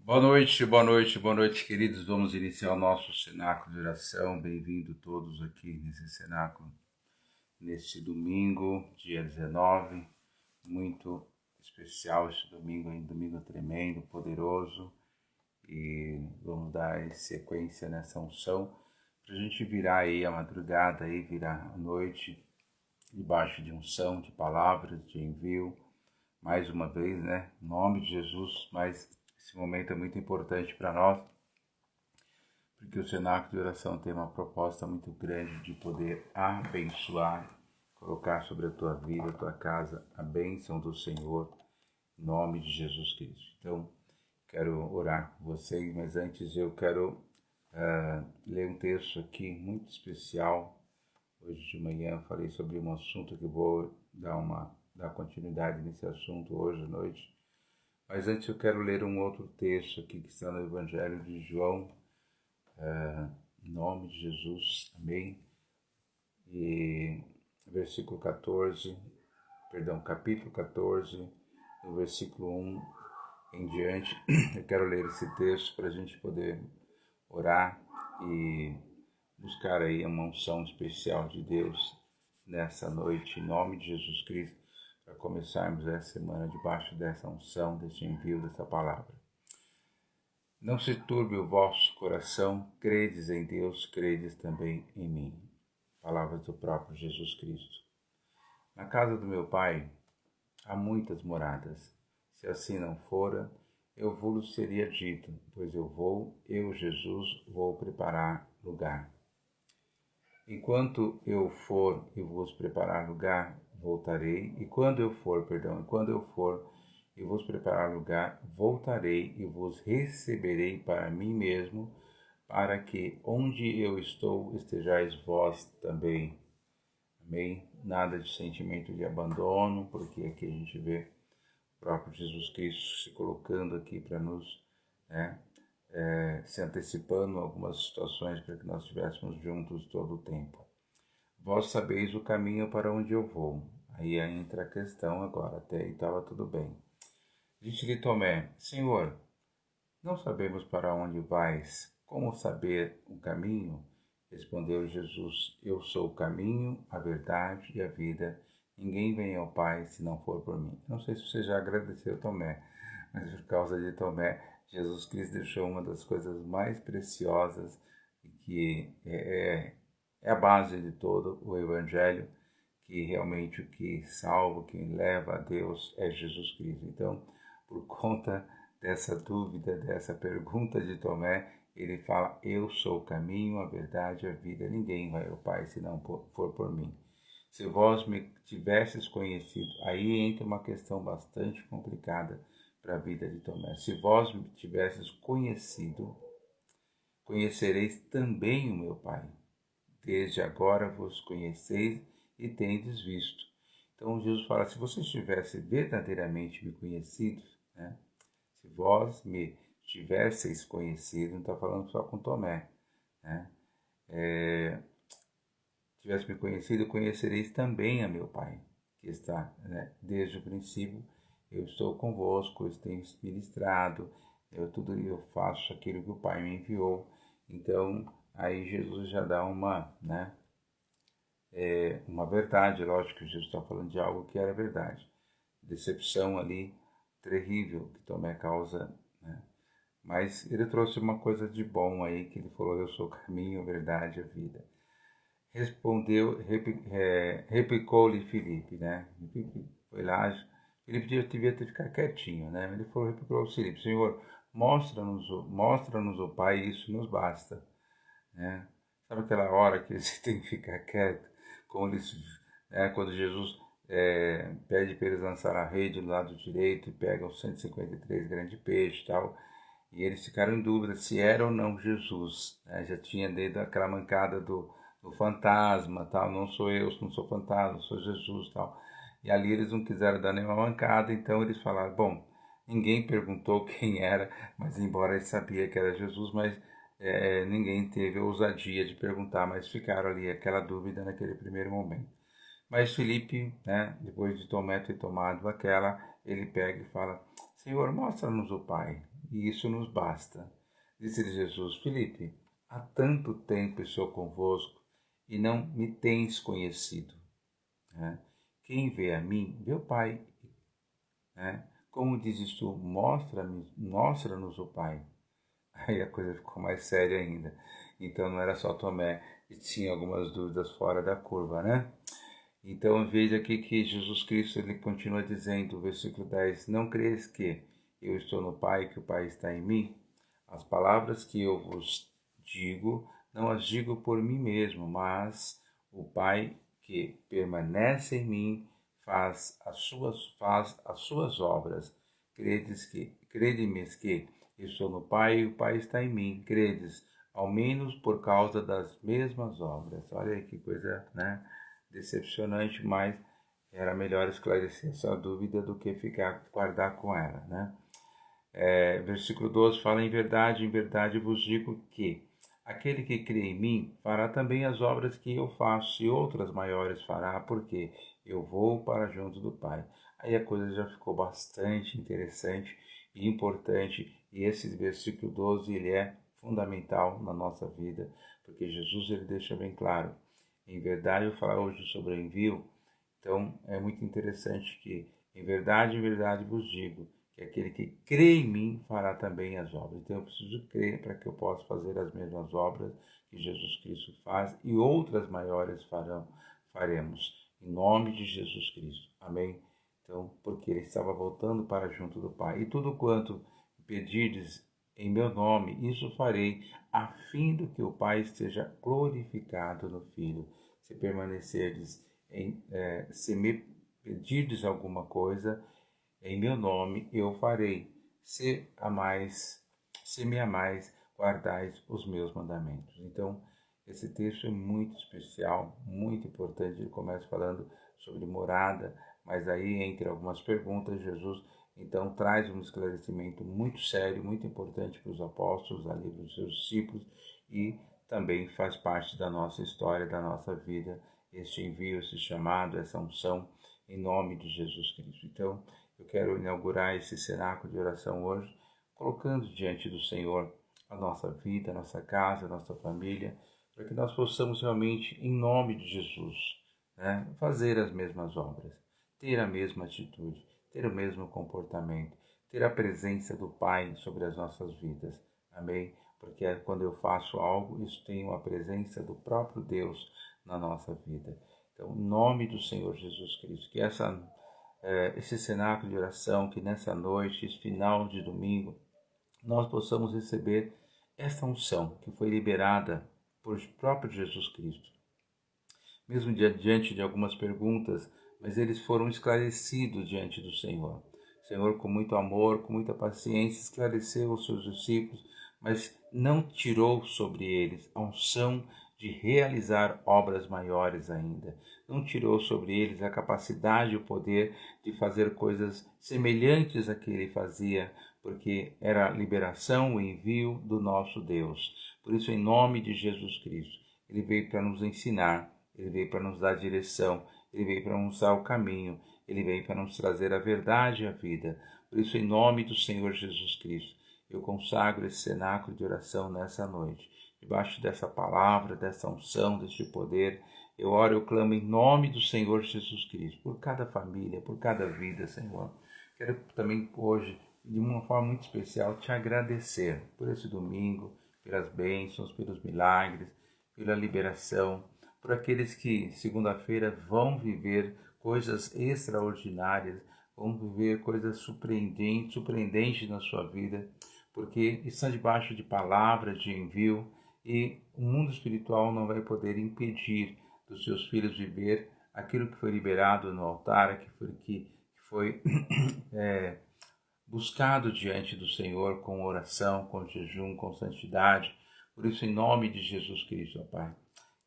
Boa noite, boa noite, queridos. Vamos iniciar o nosso cenáculo de oração. Bem-vindo todos aqui nesse cenáculo, neste domingo, dia 19. Muito especial este domingo, um domingo tremendo, poderoso. E vamos dar sequência nessa unção para a gente virar aí a madrugada, aí, virar a noite, debaixo de unção, de palavras, de envio. Mais uma vez, né? Em nome de Jesus, mas esse momento é muito importante para nós, porque o cenáculo de oração tem uma proposta muito grande de poder abençoar, colocar sobre a tua vida, a tua casa, a bênção do Senhor, em nome de Jesus Cristo. Então, quero orar com vocês, mas antes eu quero ler um texto aqui muito especial. Hoje de manhã eu falei sobre um assunto que vou dar continuidade nesse assunto hoje à noite. Mas antes eu quero ler um outro texto aqui que está no Evangelho de João, em nome de Jesus, amém. E capítulo 14, no versículo 1 em diante, eu quero ler esse texto para a gente poder orar e buscar aí uma unção especial de Deus nessa noite, em nome de Jesus Cristo, para começarmos essa semana debaixo dessa unção, desse envio dessa palavra. Não se turbe o vosso coração, credes em Deus, credes também em mim. Palavras do próprio Jesus Cristo. Na casa do meu Pai há muitas moradas. Se assim não fora, eu vos teria dito, pois eu, Jesus, vou preparar lugar. Enquanto eu for e vos preparar lugar, voltarei, e quando eu for e vos preparar lugar, voltarei e vos receberei para mim mesmo, para que onde eu estou estejais vós também. Amém? Nada de sentimento de abandono, porque aqui a gente vê o próprio Jesus Cristo se colocando aqui para nos, se antecipando algumas situações para que nós estivéssemos juntos todo o tempo. Vós sabeis o caminho para onde eu vou. Aí entra a questão agora, até aí estava tudo bem. Disse-lhe Tomé, Senhor, não sabemos para onde vais, como saber o caminho? Respondeu Jesus, eu sou o caminho, a verdade e a vida. Ninguém vem ao Pai se não for por mim. Não sei se você já agradeceu Tomé, mas por causa de Tomé, Jesus Cristo deixou uma das coisas mais preciosas e que é a base de todo o Evangelho, que realmente o que salva, o que leva a Deus é Jesus Cristo. Então, por conta dessa dúvida, dessa pergunta de Tomé, ele fala, eu sou o caminho, a verdade e a vida. Ninguém vai ao Pai se não for por mim. Se vós me tivesses conhecido, aí entra uma questão bastante complicada para a vida de Tomé. Se vós me tivesses conhecido, conhecereis também o meu Pai. Desde agora vos conheceis e tendes visto. Então Jesus fala, se vocês tivessem verdadeiramente me conhecido, né? Se vós me tivesseis conhecido, não está falando só com Tomé, né? Tivesse me conhecido, conhecereis também a meu Pai, que está, né? Desde o princípio, eu estou convosco, eu tenho ministrado, eu faço aquilo que o Pai me enviou. Então, aí Jesus já dá uma, né? Uma verdade, lógico que Jesus está falando de algo que era verdade. Decepção ali terrível que Tomé causa, né? Mas ele trouxe uma coisa de bom aí, que ele falou, eu sou o caminho, a verdade e a vida. Replicou-lhe Filipe, né? Filipe foi lá, Filipe devia ter ficado quietinho, né? Ele falou, replicou Filipe, Senhor, mostra-nos o Pai e isso nos basta, né? Sabe aquela hora que você tem que ficar quieto, quando Jesus pede para eles lançar a rede do lado direito e pegam os 153 grandes peixes e tal, e eles ficaram em dúvida se era ou não Jesus, né? Já tinha dado aquela mancada do fantasma, tal, não sou eu, não sou fantasma, sou Jesus, tal. E ali eles não quiseram dar nenhuma mancada, então eles falaram, bom, ninguém perguntou quem era, mas embora eles sabiam que era Jesus, mas ninguém teve a ousadia de perguntar, mas ficaram ali aquela dúvida naquele primeiro momento. Mas Filipe, né, depois de Tomé ter tomado aquela, ele pega e fala, Senhor, mostra-nos o Pai. e isso nos basta. Disse-lhe Jesus: Filipe, há tanto tempo estou convosco e não me tens conhecido. Né? Quem vê a mim, vê o Pai. Né? Como dizes tu, mostra-nos o Pai. Aí a coisa ficou mais séria ainda. Então não era só Tomé que tinha algumas dúvidas fora da curva, né? Então veja aqui que Jesus Cristo ele continua dizendo, versículo 10, não crees que eu estou no Pai e que o Pai está em mim? As palavras que eu vos digo, não as digo por mim mesmo, mas o Pai que permanece em mim faz as suas obras. Crede-me que eu estou no Pai e o Pai está em mim. Credes, ao menos por causa das mesmas obras. Olha aí que coisa, né? Decepcionante, mas era melhor esclarecer essa dúvida do que guardar com ela, né? Versículo 12 fala, em verdade vos digo que aquele que crê em mim fará também as obras que eu faço e outras maiores fará, porque eu vou para junto do Pai. Aí a coisa já ficou bastante interessante e importante, e esse versículo 12 ele é fundamental na nossa vida, porque Jesus ele deixa bem claro. Em verdade, eu vou falar hoje sobre o envio, então é muito interessante que, em verdade vos digo, que aquele que crê em mim fará também as obras. Então eu preciso crer para que eu possa fazer as mesmas obras que Jesus Cristo faz e outras maiores faremos, em nome de Jesus Cristo. Amém? Então, porque ele estava voltando para junto do Pai. E tudo quanto pedirdes em meu nome, isso farei, a fim de que o Pai esteja glorificado no Filho. Se permanecerdes se me pedirdes alguma coisa, em meu nome eu farei. Se me amais, guardais os meus mandamentos. Então, esse texto é muito especial, muito importante. Ele começa falando sobre morada, mas aí, entre algumas perguntas, Jesus então traz um esclarecimento muito sério, muito importante para os apóstolos, ali para os seus discípulos, e também faz parte da nossa história, da nossa vida, este envio, esse chamado, essa unção, em nome de Jesus Cristo. Então, eu quero inaugurar esse cenáculo de oração hoje, colocando diante do Senhor a nossa vida, a nossa casa, a nossa família, para que nós possamos realmente, em nome de Jesus, né, fazer as mesmas obras, ter a mesma atitude, ter o mesmo comportamento, ter a presença do Pai sobre as nossas vidas. Amém? Porque quando eu faço algo, isso tem a presença do próprio Deus na nossa vida. Então, em nome do Senhor Jesus Cristo, que esse cenáculo de oração, que nessa noite, esse final de domingo, nós possamos receber esta unção que foi liberada por próprio Jesus Cristo. Mesmo diante de algumas perguntas, mas eles foram esclarecidos diante do Senhor. O Senhor, com muito amor, com muita paciência, esclareceu os seus discípulos, mas não tirou sobre eles a unção de realizar obras maiores ainda. Não tirou sobre eles a capacidade e o poder de fazer coisas semelhantes a que ele fazia, porque era a liberação, o envio do nosso Deus. Por isso, em nome de Jesus Cristo, ele veio para nos ensinar, ele veio para nos dar direção, ele veio para nos dar o caminho, ele veio para nos trazer a verdade e a vida. Por isso, em nome do Senhor Jesus Cristo, eu consagro esse cenáculo de oração nessa noite. Debaixo dessa palavra, dessa unção, deste poder, eu oro, eu clamo em nome do Senhor Jesus Cristo, por cada família, por cada vida, Senhor. Quero também hoje, de uma forma muito especial, te agradecer por esse domingo, pelas bênçãos, pelos milagres, pela liberação, por aqueles que segunda-feira vão viver coisas extraordinárias, vão viver coisas surpreendentes na sua vida, porque estão debaixo de palavras de envio e o mundo espiritual não vai poder impedir dos seus filhos viver aquilo que foi liberado no altar, que foi buscado diante do Senhor com oração, com jejum, com santidade. Por isso, em nome de Jesus Cristo, ó Pai,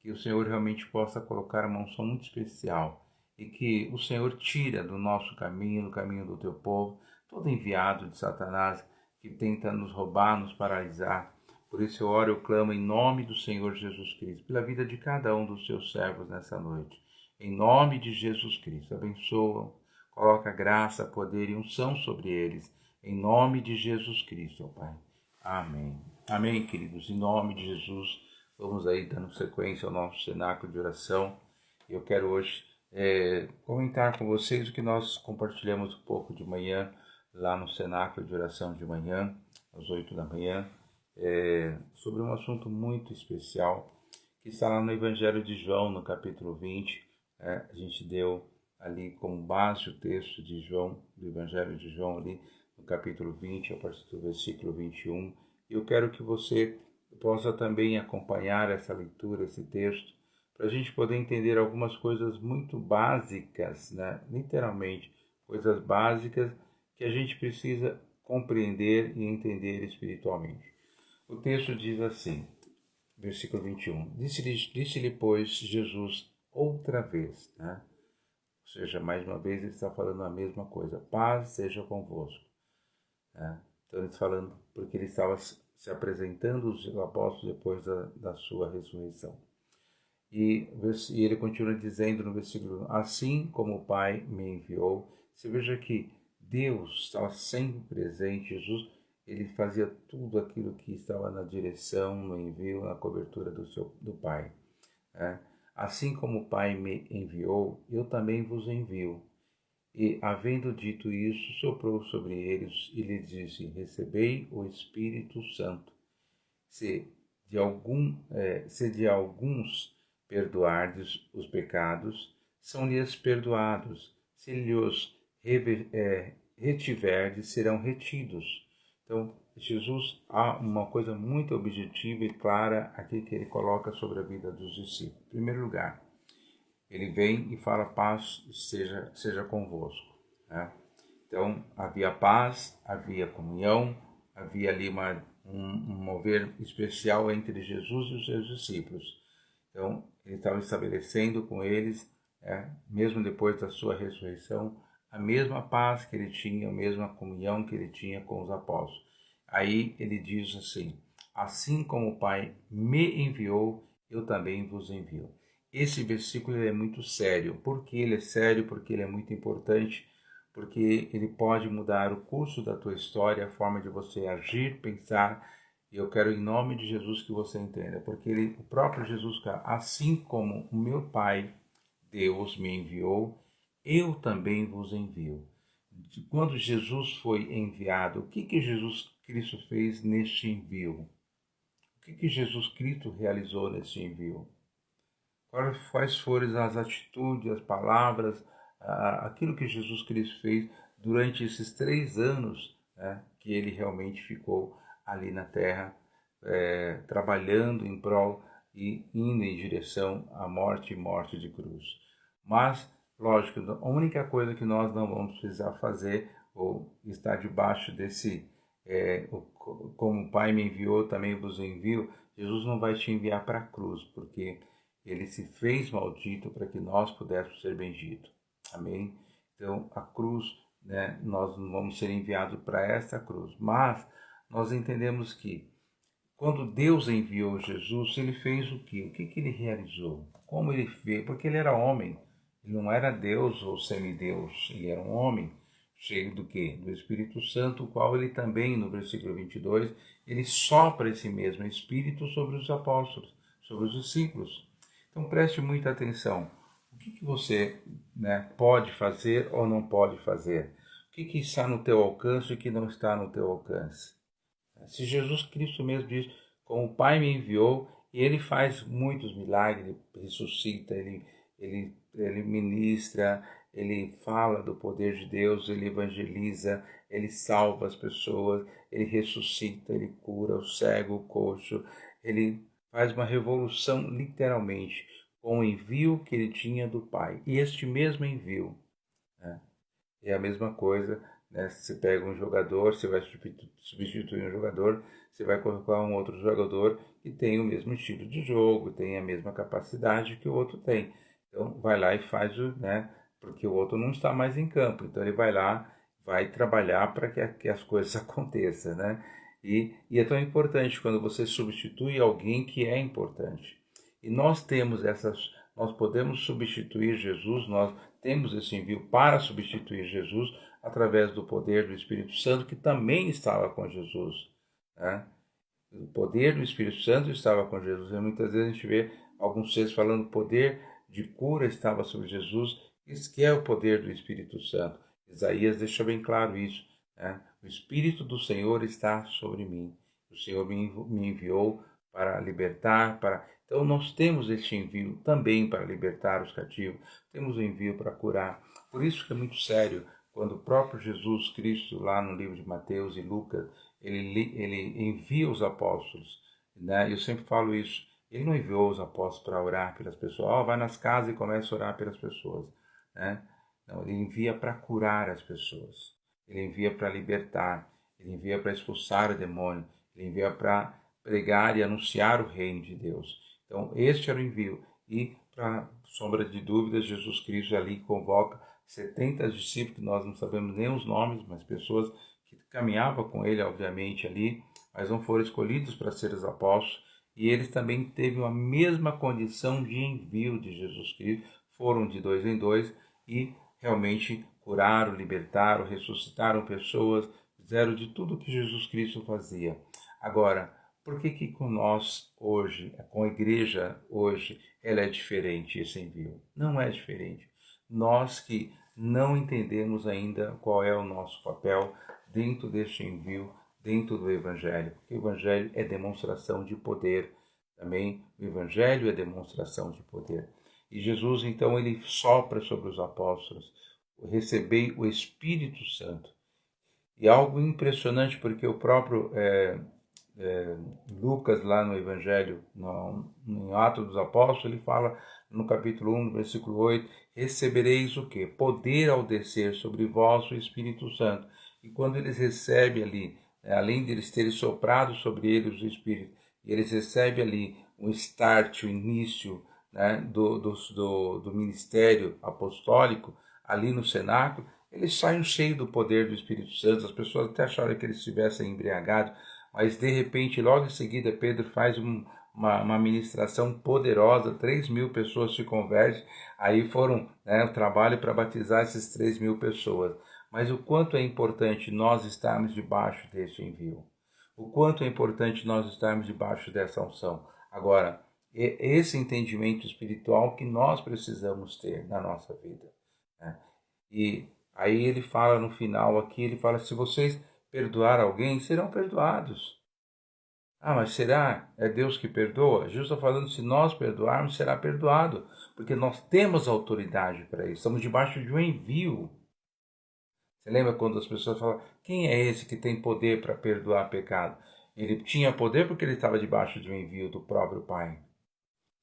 que o Senhor realmente possa colocar uma unção muito especial e que o Senhor tira do nosso caminho, do caminho do teu povo, todo enviado de Satanás que tenta nos roubar, nos paralisar. Por isso eu oro e eu clamo em nome do Senhor Jesus Cristo, pela vida de cada um dos seus servos nessa noite. Em nome de Jesus Cristo, abençoa, coloca graça, poder e unção sobre eles. em nome de Jesus Cristo, ó Pai. Amém. Amém, queridos. Em nome de Jesus, vamos aí dando sequência ao nosso cenáculo de oração. Eu quero hoje comentar com vocês o que nós compartilhamos um pouco de manhã, lá no cenáculo de oração de manhã, às 8 da manhã, sobre um assunto muito especial, que está lá no Evangelho de João, no capítulo 20. A gente deu ali como base o texto de João, do Evangelho de João, ali no capítulo 20, a partir do versículo 21. Eu quero que você possa também acompanhar essa leitura, esse texto, para a gente poder entender algumas coisas muito básicas, né? Literalmente, coisas básicas que a gente precisa compreender e entender espiritualmente. O texto diz assim, versículo 21, disse-lhe, pois, Jesus outra vez, né? Ou seja, mais uma vez ele está falando a mesma coisa, paz seja convosco. Né? Então ele está falando porque ele estava se apresentando aos apóstolos depois da sua ressurreição. E ele continua dizendo no versículo 1, assim como o Pai me enviou. Você veja que Deus estava sempre presente, Jesus, ele fazia tudo aquilo que estava na direção, no envio, na cobertura do Pai. Né? Assim como o Pai me enviou, eu também vos envio. E, havendo dito isso, soprou sobre eles e lhes disse, recebei o Espírito Santo. Se de alguns perdoardes os pecados, são-lhes perdoados. Se lhes retiverdes, serão retidos. Então, Jesus, há uma coisa muito objetiva e clara aqui que ele coloca sobre a vida dos discípulos. Em primeiro lugar, ele vem e fala, paz seja convosco. Né? Então, havia paz, havia comunhão, havia ali um mover especial entre Jesus e os seus discípulos. Então, ele estava estabelecendo com eles, mesmo depois da sua ressurreição, a mesma paz que ele tinha, a mesma comunhão que ele tinha com os apóstolos. Aí ele diz assim, assim como o Pai me enviou, eu também vos envio. Esse versículo é muito sério. Por que ele é sério? Porque ele é muito importante, porque ele pode mudar o curso da tua história, a forma de você agir, pensar. E eu quero, em nome de Jesus, que você entenda, porque o próprio Jesus, assim como o meu Pai, Deus, me enviou, eu também vos envio. Quando Jesus foi enviado, o que Jesus Cristo fez neste envio? O que Jesus Cristo realizou neste envio? Quais foram as atitudes, as palavras, aquilo que Jesus Cristo fez durante esses 3 anos, né, que ele realmente ficou ali na terra, trabalhando em prol e indo em direção à morte e morte de cruz. Mas, lógico, a única coisa que nós não vamos precisar fazer ou estar debaixo desse, como o Pai me enviou, também vos envio, Jesus não vai te enviar para a cruz, porque ele se fez maldito para que nós pudéssemos ser benditos. Amém? Então, a cruz, né, nós não vamos ser enviados para essa cruz. Mas nós entendemos que quando Deus enviou Jesus, ele fez o quê? O que ele realizou? Como ele fez? Porque ele era homem. Ele não era Deus ou semideus. Ele era um homem cheio do quê? Do Espírito Santo, o qual ele também, no versículo 22, ele sopra esse mesmo Espírito sobre os apóstolos, sobre os discípulos. Então preste muita atenção. O que você, né, pode fazer ou não pode fazer? O que está no teu alcance e o que não está no teu alcance? Se Jesus Cristo mesmo diz, como o Pai me enviou, e ele faz muitos milagres, ele ressuscita, ele ministra, ele fala do poder de Deus, ele evangeliza, ele salva as pessoas, ele ressuscita, ele cura o cego, o coxo, ele faz uma revolução literalmente com o envio que ele tinha do Pai. E este mesmo envio, né, é a mesma coisa, né? Você pega um jogador, você vai substituir um jogador, você vai colocar um outro jogador que tem o mesmo estilo de jogo, tem a mesma capacidade que o outro tem. Então vai lá e faz né? Porque o outro não está mais em campo. Então ele vai lá, vai trabalhar para que as coisas aconteçam, né? E é tão importante quando você substitui alguém que é importante. E nós podemos substituir Jesus, nós temos esse envio para substituir Jesus através do poder do Espírito Santo, que também estava com Jesus, né? O poder do Espírito Santo estava com Jesus. E muitas vezes a gente vê alguns textos falando que o poder de cura estava sobre Jesus. Isso que é o poder do Espírito Santo. Isaías deixa bem claro isso, né? O Espírito do Senhor está sobre mim. O Senhor me enviou para libertar, para... Então nós temos este envio também para libertar os cativos. Temos o envio para curar. Por isso que é muito sério quando o próprio Jesus Cristo, lá no livro de Mateus e Lucas, ele envia os apóstolos, né? Eu sempre falo isso. Ele não enviou os apóstolos para orar pelas pessoas. Vai nas casas e começa a orar pelas pessoas, né? Não, ele envia para curar as pessoas. Ele envia para libertar. Ele envia para expulsar o demônio. Ele envia para pregar e anunciar o reino de Deus. Então, este era o envio. E, para sombra de dúvidas, Jesus Cristo ali convoca 70 discípulos, que nós não sabemos nem os nomes, mas pessoas que caminhavam com ele, obviamente, ali, mas não foram escolhidos para ser os apóstolos. E eles também teve a mesma condição de envio de Jesus Cristo. Foram de 2 em 2 e realmente curaram, libertaram, ressuscitaram pessoas, fizeram de tudo que Jesus Cristo fazia. Agora, por que com nós hoje, com a igreja hoje, ela é diferente esse envio? Não é diferente. Nós que não entendemos ainda qual é o nosso papel dentro deste envio, dentro do Evangelho. Porque o Evangelho é demonstração de poder. Também o Evangelho é demonstração de poder. E Jesus, então, ele sopra sobre os apóstolos, recebei o Espírito Santo. E algo impressionante, porque o próprio Lucas, lá no Evangelho, em Atos dos Apóstolos, ele fala no capítulo 1, versículo 8, recebereis o quê? Poder ao descer sobre vós o Espírito Santo. E quando eles recebem ali, além de eles terem soprado sobre eles o Espírito, eles recebem ali um start, o início, né, do ministério apostólico, ali no cenáculo, eles saem cheios do poder do Espírito Santo. As pessoas até acharam que eles estivessem embriagados, mas de repente, logo em seguida, Pedro faz uma ministração poderosa, 3.000 pessoas se convertem, aí foram, né, o trabalho para batizar essas 3.000 pessoas. Mas o quanto é importante nós estarmos debaixo desse envio, o quanto é importante nós estarmos debaixo dessa unção. Agora, esse entendimento espiritual que nós precisamos ter na nossa vida, né? E aí ele fala no final aqui, ele fala, se vocês perdoar alguém, serão perdoados. Ah, mas será? É Deus que perdoa? Jesus está falando, se nós perdoarmos, será perdoado. Porque nós temos autoridade para isso. Estamos debaixo de um envio. Você lembra quando as pessoas falam, quem é esse que tem poder para perdoar pecado? Ele tinha poder porque ele estava debaixo de um envio do próprio Pai.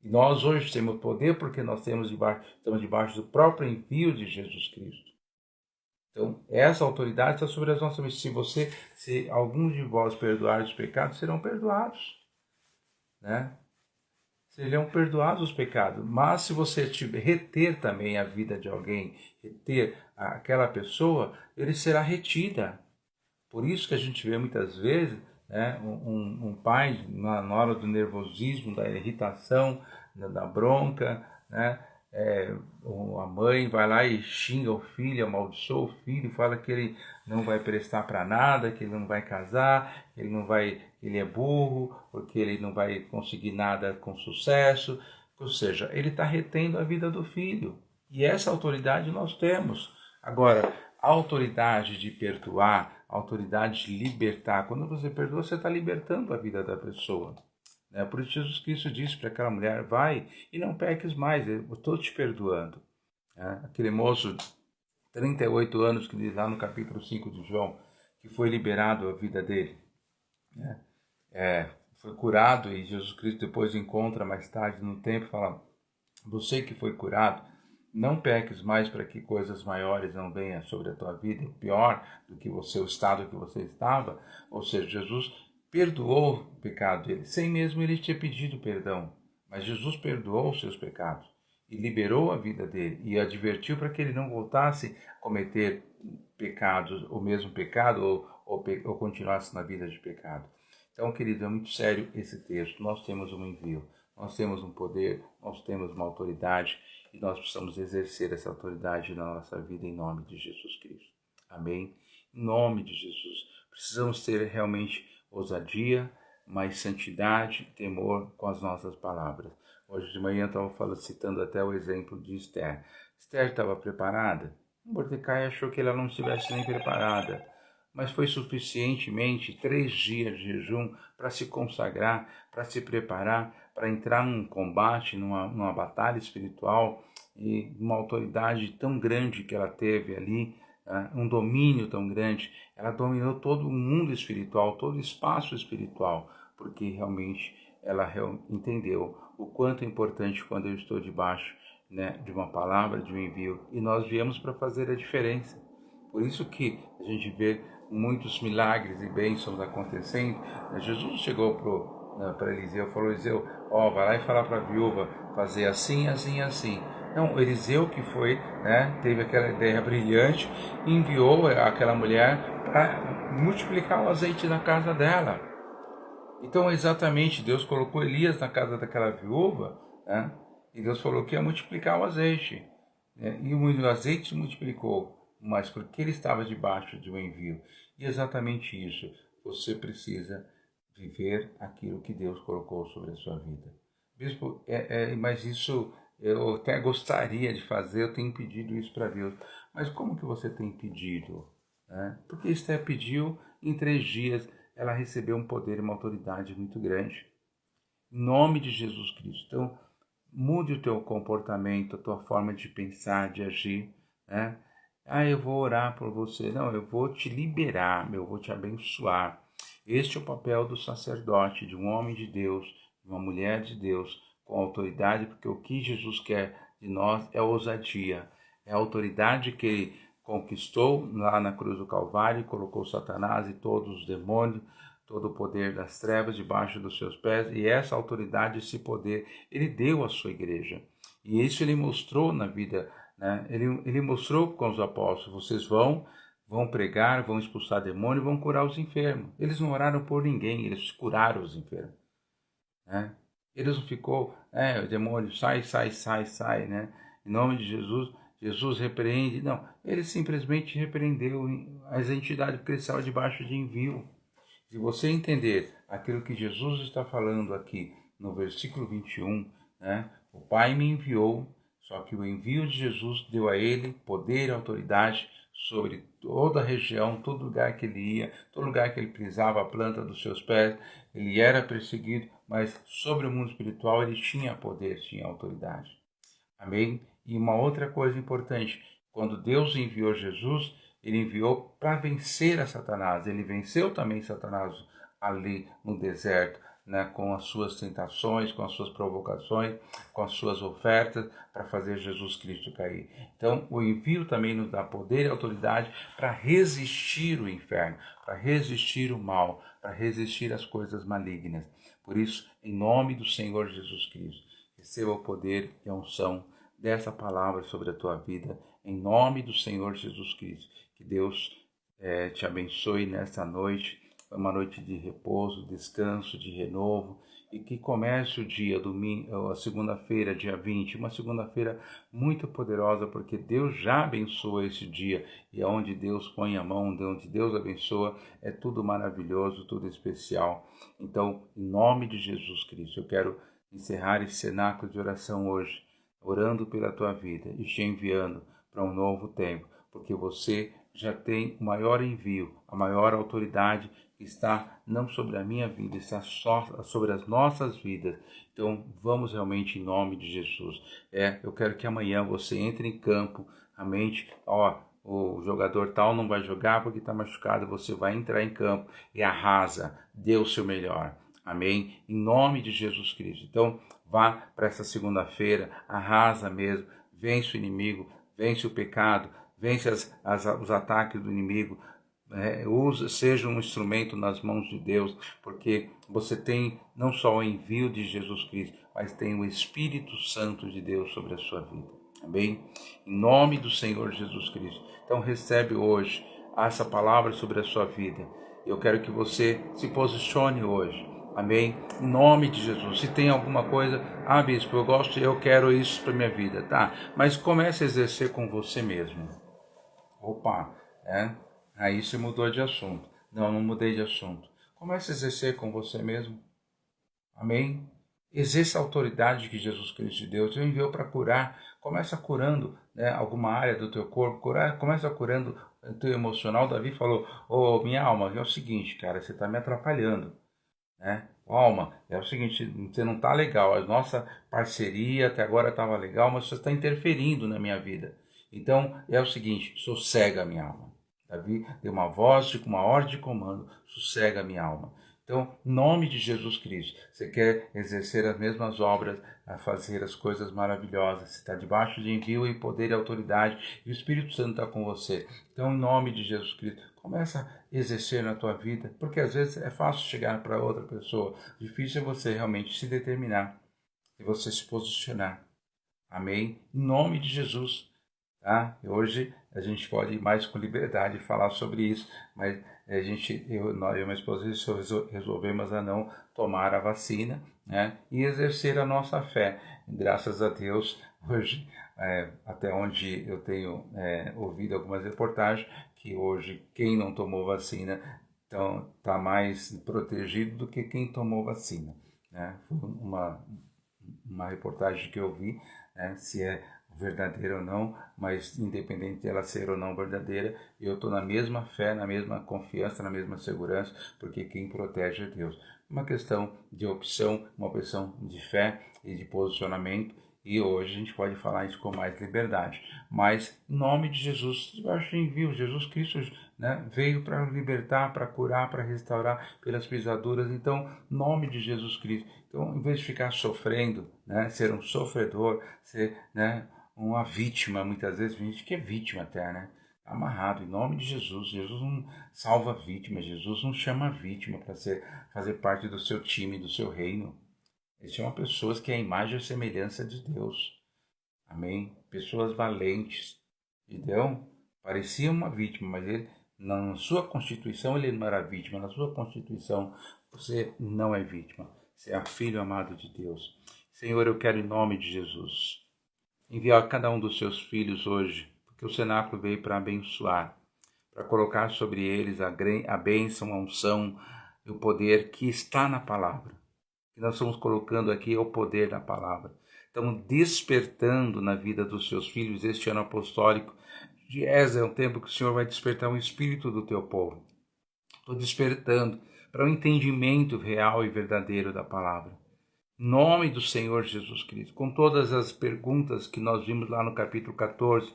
E nós hoje temos poder porque nós estamos debaixo do próprio envio de Jesus Cristo. Então, essa autoridade está sobre as nossas vidas. Se alguns de vós perdoarem os pecados, serão perdoados, né? Serão perdoados os pecados. Mas se você reter também a vida de alguém, reter aquela pessoa, ele será retida. Por isso que a gente vê muitas vezes, né, um pai, na hora do nervosismo, da irritação, da bronca, né, a mãe vai lá e xinga o filho, amaldiçoa o filho, fala que ele não vai prestar para nada, que ele não vai casar, que ele é burro, porque ele não vai conseguir nada com sucesso. Ou seja, ele está retendo a vida do filho. E essa autoridade nós temos. Agora, a autoridade de perdoar, a autoridade de libertar. Quando você perdoa, você está libertando a vida da pessoa. Por isso Jesus Cristo disse para aquela mulher, vai e não peques mais, eu estou te perdoando. Aquele moço, 38 anos, que diz lá no capítulo 5 de João, que foi liberado a vida dele. Foi curado e Jesus Cristo depois encontra mais tarde no templo e fala, você que foi curado, não peques mais para que coisas maiores não venham sobre a tua vida, pior do que o estado que você estava. Ou seja, Jesus perdoou o pecado dele, sem mesmo ele ter pedido perdão. Mas Jesus perdoou os seus pecados e liberou a vida dele e advertiu para que ele não voltasse a cometer pecados, o mesmo pecado ou continuasse na vida de pecado. Então, querido, é muito sério esse texto. Nós temos um envio, nós temos um poder, nós temos uma autoridade e nós precisamos exercer essa autoridade na nossa vida em nome de Jesus Cristo. Amém? Em nome de Jesus. Precisamos ter realmente ousadia, mais santidade, temor com as nossas palavras. Hoje de manhã eu estava citando até o exemplo de Esther. Esther estava preparada? Mordecai achou que ela não estivesse nem preparada, mas foi suficientemente 3 dias de jejum para se consagrar, para se preparar, para entrar num combate, numa batalha espiritual, e uma autoridade tão grande que ela teve ali, um domínio tão grande. Ela dominou todo o mundo espiritual, todo o espaço espiritual, porque realmente ela entendeu o quanto é importante quando eu estou debaixo, de uma palavra, de um envio, e nós viemos para fazer a diferença. Por isso que a gente vê muitos milagres e bênçãos acontecendo. Jesus chegou para Eliseu, falou: Eliseu, vai lá e falar para a viúva fazer assim, assim, assim. Não, Eliseu que foi, teve aquela ideia brilhante, enviou aquela mulher para multiplicar o azeite na casa dela. Então, exatamente, Deus colocou Elias na casa daquela viúva, e Deus falou que ia multiplicar o azeite. E o azeite se multiplicou, mas porque ele estava debaixo de um envio. E exatamente isso, você precisa viver aquilo que Deus colocou sobre a sua vida. Bispo, mas isso eu até gostaria de fazer, eu tenho pedido isso para Deus. Mas como que você tem pedido? Porque Esther pediu, em 3 dias ela recebeu um poder e uma autoridade muito grande. Em nome de Jesus Cristo. Então, mude o teu comportamento, a tua forma de pensar, de agir. Eu vou orar por você. Não, eu vou te liberar, eu vou te abençoar. Este é o papel do sacerdote, de um homem de Deus, de uma mulher de Deus, com autoridade, porque o que Jesus quer de nós é ousadia. É a autoridade que ele conquistou lá na cruz do Calvário e colocou Satanás e todos os demônios, todo o poder das trevas debaixo dos seus pés, e essa autoridade, esse poder, ele deu à sua igreja. E isso ele mostrou na vida, ele mostrou com os apóstolos: vocês vão pregar, vão expulsar demônio, vão curar os enfermos. Eles não oraram por ninguém, eles curaram os enfermos. Eles não ficou, o demônio sai, em nome de Jesus, Jesus repreende. Não, ele simplesmente repreendeu as entidades que estavam debaixo de envio. Se você entender aquilo que Jesus está falando aqui no versículo 21, o Pai me enviou, só que o envio de Jesus deu a ele poder e autoridade sobre toda a região, todo lugar que ele ia, todo lugar que ele pisava a planta dos seus pés. Ele era perseguido, mas sobre o mundo espiritual ele tinha poder, tinha autoridade. Amém? E uma outra coisa importante, quando Deus enviou Jesus, ele enviou para vencer a Satanás. Ele venceu também Satanás ali no deserto, com as suas tentações, com as suas provocações, com as suas ofertas, para fazer Jesus Cristo cair. Então, o envio também nos dá poder e autoridade para resistir o inferno, para resistir o mal, para resistir às coisas malignas. Por isso, em nome do Senhor Jesus Cristo, receba o poder e a unção dessa palavra sobre a tua vida, em nome do Senhor Jesus Cristo. Que Deus te abençoe nesta noite, uma noite de repouso, descanso, de renovo, e que comece o dia, domingo, a segunda-feira, dia 20, uma segunda-feira muito poderosa, porque Deus já abençoa esse dia, e onde Deus põe a mão, onde Deus abençoa, é tudo maravilhoso, tudo especial. Então, em nome de Jesus Cristo, eu quero encerrar esse cenáculo de oração hoje, orando pela tua vida e te enviando para um novo tempo, porque você já tem o maior envio, a maior autoridade que está não sobre a minha vida, está só sobre as nossas vidas. Então vamos realmente em nome de Jesus. Eu quero que amanhã você entre em campo, a mente, o jogador tal não vai jogar porque está machucado, você vai entrar em campo e arrasa, dê o seu melhor. Amém? Em nome de Jesus Cristo. Então, vá para essa segunda-feira, arrasa mesmo, vence o inimigo, vence o pecado, vence os ataques do inimigo, seja um instrumento nas mãos de Deus, porque você tem não só o envio de Jesus Cristo, mas tem o Espírito Santo de Deus sobre a sua vida. Amém? Em nome do Senhor Jesus Cristo. Então, recebe hoje essa palavra sobre a sua vida. Eu quero que você se posicione hoje. Amém? Em nome de Jesus. Se tem alguma coisa, bispo, eu quero isso para minha vida, tá? Mas comece a exercer com você mesmo. Aí você mudou de assunto. Não, não mudei de assunto. Comece a exercer com você mesmo. Amém? Exerça a autoridade que Jesus Cristo te deu. Te enviou para curar. Começa curando, né, alguma área do teu corpo. Começa curando o teu emocional. Davi falou, minha alma, é o seguinte, cara, você está me atrapalhando. Né? Alma, é o seguinte, você não está legal. A nossa parceria até agora estava legal, mas você está interferindo na minha vida. Então, é o seguinte, sossega a minha alma. Davi deu uma voz, com uma ordem de comando, sossega a minha alma. Então, em nome de Jesus Cristo, você quer exercer as mesmas obras, a fazer as coisas maravilhosas, você está debaixo de envio e poder e autoridade, e o Espírito Santo está com você. Então, em nome de Jesus Cristo, começa a exercer na tua vida, porque às vezes é fácil chegar para outra pessoa, difícil é você realmente se determinar e você se posicionar. Amém? Em nome de Jesus. Tá? E hoje a gente pode ir mais com liberdade falar sobre isso, mas eu e minha esposa resolvemos a não tomar a vacina, né? E exercer a nossa fé. Graças a Deus, hoje, até onde eu tenho ouvido algumas reportagens, que hoje quem não tomou vacina está mais protegido do que quem tomou vacina. Né? Foi uma reportagem que eu vi, né? Se é verdadeira ou não, mas independente dela ser ou não verdadeira, eu estou na mesma fé, na mesma confiança, na mesma segurança, porque quem protege é Deus. Uma questão de opção, uma opção de fé e de posicionamento, e hoje a gente pode falar isso com mais liberdade. Mas, em nome de Jesus, eu acho que envio, Jesus Cristo, né, veio para libertar, para curar, para restaurar pelas pisaduras. Então, em nome de Jesus Cristo. Então, em vez de ficar sofrendo, né, ser um sofredor, ser, né, uma vítima, muitas vezes, a gente que é vítima até, né? Amarrado, em nome de Jesus. Jesus não salva vítima, Jesus não chama vítima para fazer parte do seu time, do seu reino. Ele chama pessoas que é a imagem e a semelhança de Deus. Amém? Pessoas valentes. Gideão parecia uma vítima, mas ele, na sua constituição, ele não era vítima. Na sua constituição, você não é vítima. Você é filho amado de Deus. Senhor, eu quero em nome de Jesus enviar a cada um dos seus filhos hoje, porque o cenáculo veio para abençoar, para colocar sobre eles a bênção, a unção e o poder que está na palavra. E nós estamos colocando aqui o poder da palavra. Estamos despertando na vida dos seus filhos este ano apostólico. É um tempo que o Senhor vai despertar um espírito do teu povo. Estou despertando para o entendimento real e verdadeiro da palavra. Em nome do Senhor Jesus Cristo, com todas as perguntas que nós vimos lá no capítulo 14,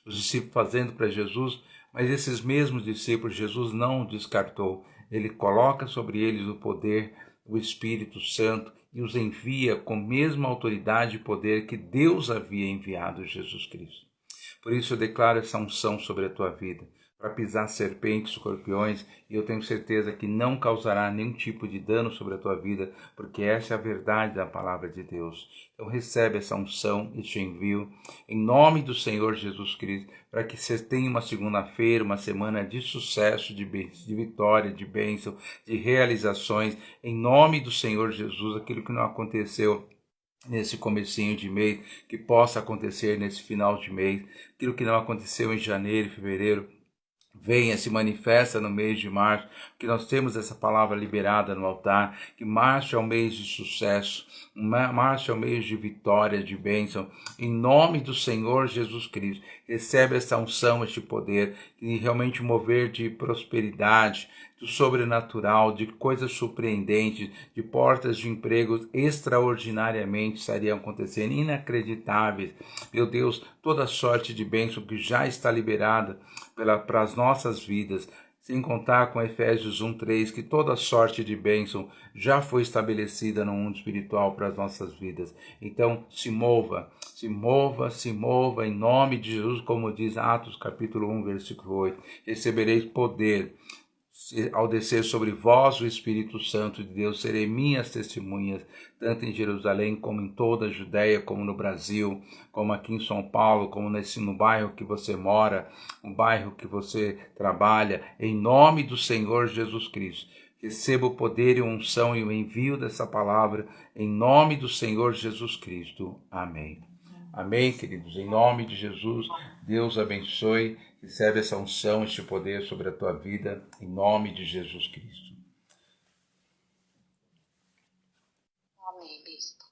os discípulos fazendo para Jesus, mas esses mesmos discípulos Jesus não descartou. Ele coloca sobre eles o poder, o Espírito Santo, e os envia com a mesma autoridade e poder que Deus havia enviado Jesus Cristo. Por isso eu declaro essa unção sobre a tua vida, para pisar serpentes, escorpiões, e eu tenho certeza que não causará nenhum tipo de dano sobre a tua vida, porque essa é a verdade da palavra de Deus. Então recebe essa unção, este envio, em nome do Senhor Jesus Cristo, para que você tenha uma segunda-feira, uma semana de sucesso, de vitória, de bênção, de realizações, em nome do Senhor Jesus, aquilo que não aconteceu nesse comecinho de mês, que possa acontecer nesse final de mês, aquilo que não aconteceu em janeiro e fevereiro, venha, se manifesta no mês de março, que nós temos essa palavra liberada no altar, que março é o mês de sucesso, março é o mês de vitória, de bênção, em nome do Senhor Jesus Cristo. Recebe essa unção, este poder, e realmente mover de prosperidade, do sobrenatural, de coisas surpreendentes, de portas de empregos extraordinariamente estariam acontecendo, inacreditáveis. Meu Deus, toda sorte de bênção que já está liberada para as nossas vidas, sem contar com Efésios 1:3, que toda sorte de bênção já foi estabelecida no mundo espiritual para as nossas vidas. Então, se mova, se mova, se mova, em nome de Jesus, como diz Atos capítulo 1, versículo 8. Recebereis poder ao descer sobre vós o Espírito Santo de Deus, serei minhas testemunhas, tanto em Jerusalém como em toda a Judéia, como no Brasil, como aqui em São Paulo, como no bairro que você mora, no bairro que você trabalha, em nome do Senhor Jesus Cristo. Receba o poder e a unção e o envio dessa palavra, em nome do Senhor Jesus Cristo. Amém. Amém, queridos. Em nome de Jesus, Deus abençoe. Recebe essa unção, este poder sobre a tua vida, em nome de Jesus Cristo. Amém, bispo.